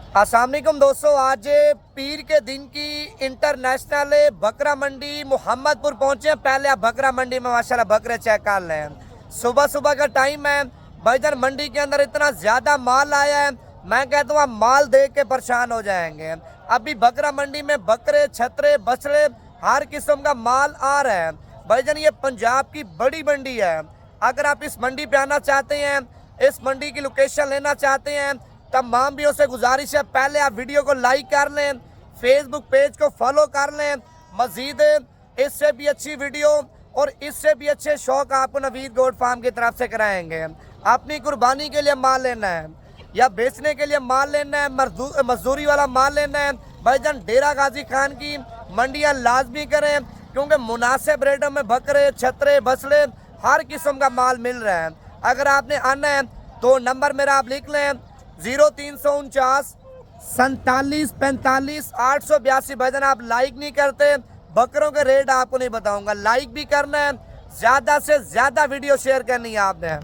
अस्सलाम वालेकुम दोस्तों, आज पीर के दिन की इंटरनेशनल बकरा मंडी मोहम्मदपुर पहुंचे हैं। पहले आप बकरा मंडी में माशाल्लाह बकरे चेक कर लें। सुबह सुबह का टाइम है भाईजान, मंडी के अंदर इतना ज़्यादा माल आया है, मैं कहता हूँ आप माल देख के परेशान हो जाएंगे। अभी बकरा मंडी में बकरे, छतरे, बछड़े, हर किस्म का माल आ रहा है भाईजान। ये पंजाब की बड़ी मंडी है। अगर आप इस मंडी पे आना चाहते हैं, इस मंडी की लोकेशन लेना चाहते हैं, तमाम भी से गुजारिश है पहले आप वीडियो को लाइक कर लें, फेसबुक पेज को फॉलो कर लें। मजीद इससे भी अच्छी वीडियो और इससे भी अच्छे शौक आपको नवीद गोट फार्म की तरफ से कराएंगे। अपनी कुर्बानी के लिए माल लेना है या बेचने के लिए माल लेना है, मजदूरी वाला माल लेना है भाईजान, डेरा गाजी खान की मंडियां लाजमी करें, क्योंकि मुनासिब रेटों में बकरे, छतरे, बछड़े, हर किस्म का माल मिल रहा है। अगर आपने आना है तो नंबर मेरा आप लिख लें 0349 47 45 882। भाईजान आप लाइक नहीं करते, बकरों के रेट आपको नहीं बताऊंगा। लाइक भी करना है, ज़्यादा से ज़्यादा वीडियो शेयर करनी है आपने।